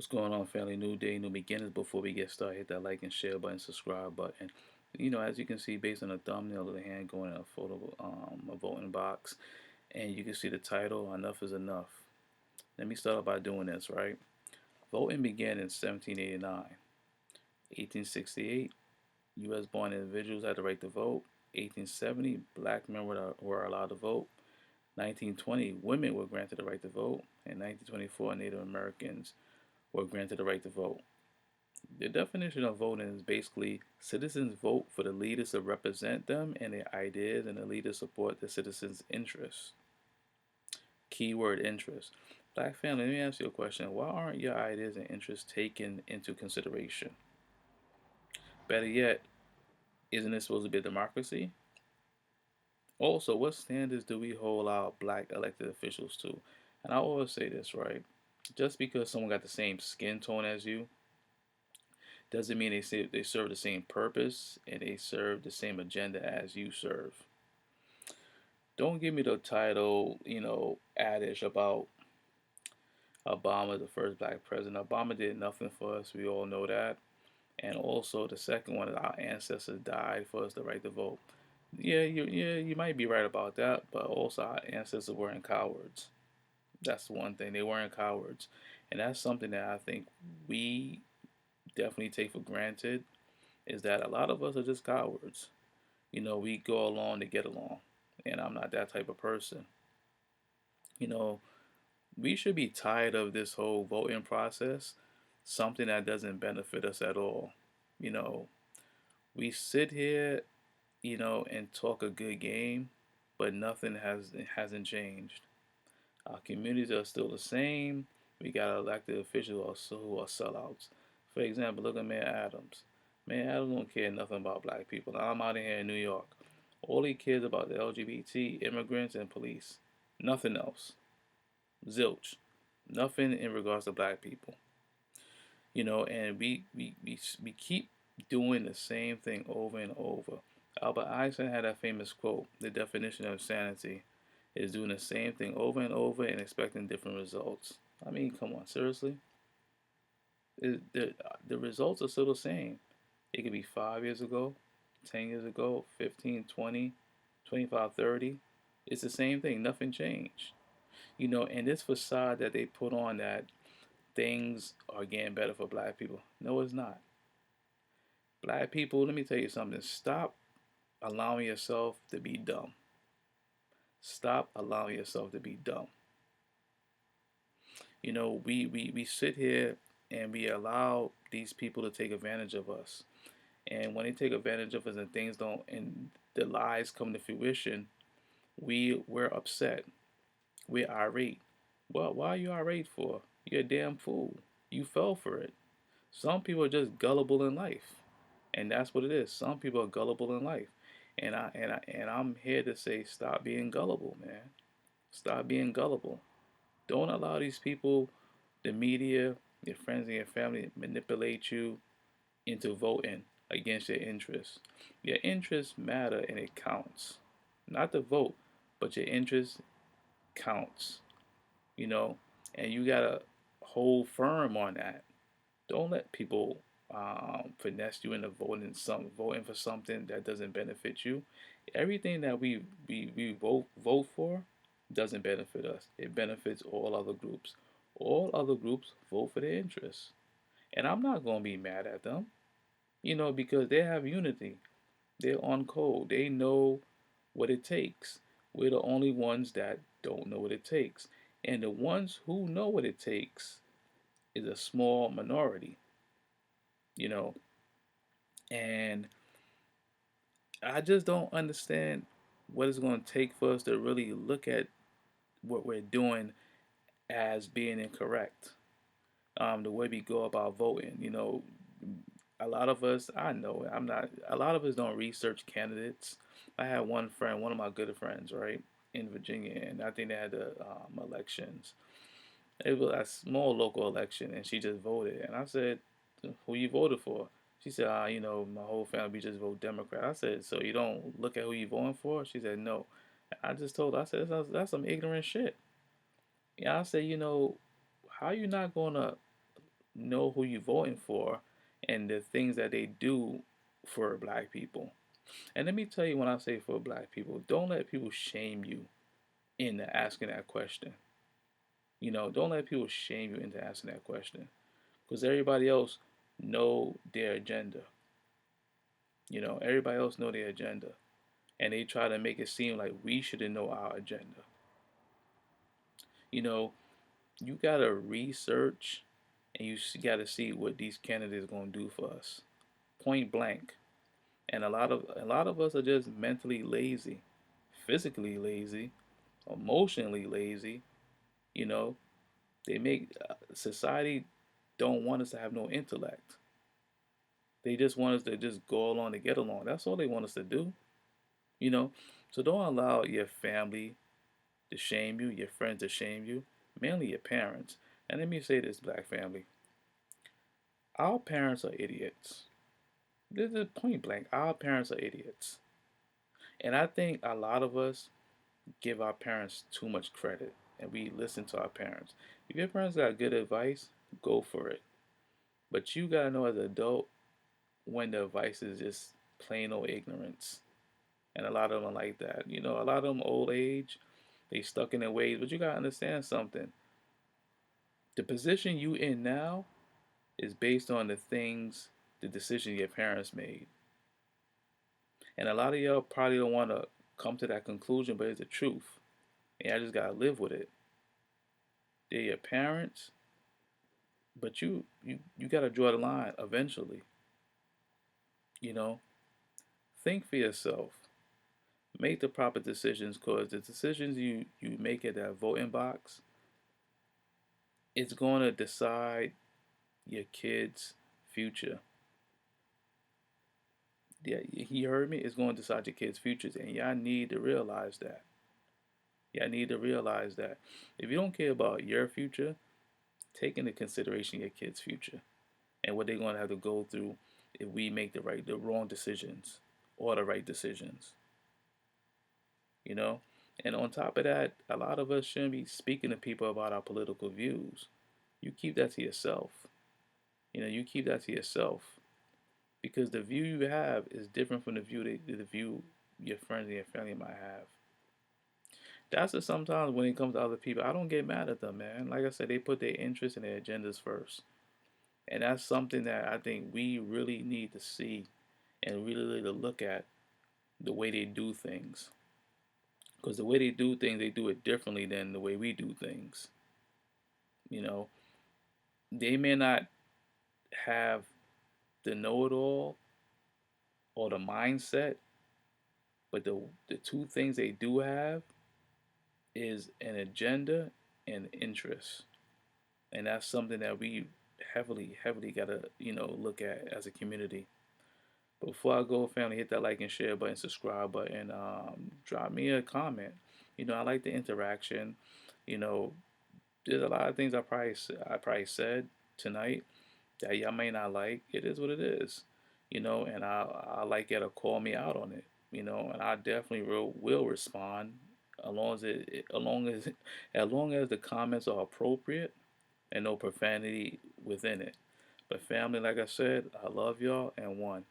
What's going on, family? New day, new beginnings. Before we get started, hit that like and share button, subscribe button. As you can see, based on the thumbnail of the hand going in a photo, a voting box, and you can see the title, Enough is Enough. Let me start off by doing this, right? Voting began in 1789. 1868, U.S. born individuals had the right to vote. 1870, black men were allowed to vote. 1920, women were granted the right to vote. In 1924, Native Americans were granted the right to vote. The definition of voting is basically citizens vote for the leaders to represent them and their ideas, and the leaders support the citizens' interests. Keyword interest. Black family, let me ask you a question. Why aren't your ideas and interests taken into consideration? Better yet, isn't it supposed to be a democracy? Also, what standards do we hold our black elected officials to? And I always say this, right? Just because someone got the same skin tone as you doesn't mean they serve the same purpose and they serve the same agenda as you serve. Don't give me the title, adage about Obama, the first black president. Obama did nothing for us. We all know that. And also the second one is our ancestors died for us the right to vote. You might be right about that, but also our ancestors weren't cowards. That's one thing. They weren't cowards. And that's something that I think we definitely take for granted is that a lot of us are just cowards. We go along to get along. And I'm not that type of person. You know, we should be tired of this whole voting process, something that doesn't benefit us at all. You know, we sit here, and talk a good game, but nothing hasn't changed. Our communities are still the same. We got elected officials who are sellouts. For example, look at Mayor Adams. Mayor Adams don't care nothing about black people. Now, I'm out of here in New York. All he cares about the LGBT, immigrants, and police. Nothing else. Zilch. Nothing in regards to black people. And we keep doing the same thing over and over. Albert Einstein had that famous quote: the definition of sanity is doing the same thing over and over and expecting different results. I mean, come on, seriously? The results are still the same. It could be 5 years ago, 10 years ago, 15, 20, 25, 30. It's the same thing. Nothing changed. And this facade that they put on that things are getting better for black people. No, it's not. Black people, let me tell you something. Stop allowing yourself to be dumb. Stop allowing yourself to be dumb. We sit here and we allow these people to take advantage of us. And when they take advantage of us and things don't, and the lies come to fruition, we're upset. We're irate. Well, why are you irate for? You're a damn fool. You fell for it. Some people are just gullible in life, and that's what it is. Some people are gullible in life, and I'm here to say, stop being gullible, man. Stop being gullible. Don't allow these people, the media, your friends and your family, manipulate you into voting against your interests. Your interests matter and it counts. Not the vote, but your interest counts. You know, and you gotta hold firm on that. Don't let people finesse you into voting for something that doesn't benefit you. Everything that we vote for doesn't benefit us. It benefits all other groups. All other groups vote for their interests. And I'm not gonna be mad at them, because they have unity. They're on code. They know what it takes. We're the only ones that don't know what it takes. And the ones who know what it takes is a small minority, you know. And I just don't understand what it's going to take for us to really look at what we're doing as being incorrect. The way we go about voting, a lot of us, I know I'm not, a lot of us don't research candidates. I had one friend, one of my good friends, right, in Virginia, and I think they had the elections. It was a small local election, and she just voted. And I said, "Who you voted for?" She said, my whole family we just vote Democrat." I said, "So you don't look at who you voting for?" She said, "No." I just told her, I said, "That's some ignorant shit." Yeah, I said, how you not gonna know who you're voting for and the things that they do for black people. And let me tell you, when I say for black people, don't let people shame you into asking that question. Don't let people shame you into asking that question, because everybody else know their agenda. Everybody else know their agenda, and they try to make it seem like we shouldn't know our agenda. You know, you gotta research, and you gotta see what these candidates gonna do for us, point blank. And a lot of us are just mentally lazy, physically lazy, emotionally lazy. You know, they make society don't want us to have no intellect. They just want us to just go along to get along. That's all they want us to do. You know, so don't allow your family to shame you, your friends to shame you, mainly your parents. And let me say this, black family, our parents are idiots. This is point blank. Our parents are idiots. And I think a lot of us give our parents too much credit and we listen to our parents. If your parents got good advice, go for it. But you gotta know as an adult when the advice is just plain old ignorance. And a lot of them are like that. A lot of them old age, they stuck in their ways. But you gotta understand something. The position you in now is based on the decision your parents made. And a lot of y'all probably don't want to come to that conclusion, but it's the truth. And I just gotta live with it. They're your parents, but you gotta draw the line eventually. You know, think for yourself. Make the proper decisions, because the decisions you make at that voting box, it's going to decide your kids' future. Yeah, he heard me. It's going to decide your kids' futures, and y'all need to realize that. Y'all need to realize that. If you don't care about your future, take into consideration your kids' future and what they're going to have to go through if we make the wrong decisions or the right decisions. You know. And on top of that, a lot of us shouldn't be speaking to people about our political views. You keep that to yourself. You keep that to yourself, because the view you have is different from the view your friends and your family might have. That's just sometimes when it comes to other people, I don't get mad at them, man. Like I said, they put their interests and their agendas first. And that's something that I think we really need to see and really to look at the way they do things. Because the way they do things, they do it differently than the way we do things. You know, they may not have the know it all or the mindset, but the two things they do have is an agenda and interest. And that's something that we heavily gotta, look at as a community. But before I go, family, hit that like and share button, subscribe button, drop me a comment. I like the interaction. You know, there's a lot of things I probably said tonight that y'all may not like. It is what it is. And I like you to call me out on it. And I definitely will respond, as long as the comments are appropriate and no profanity within it. But family, like I said, I love y'all, and one.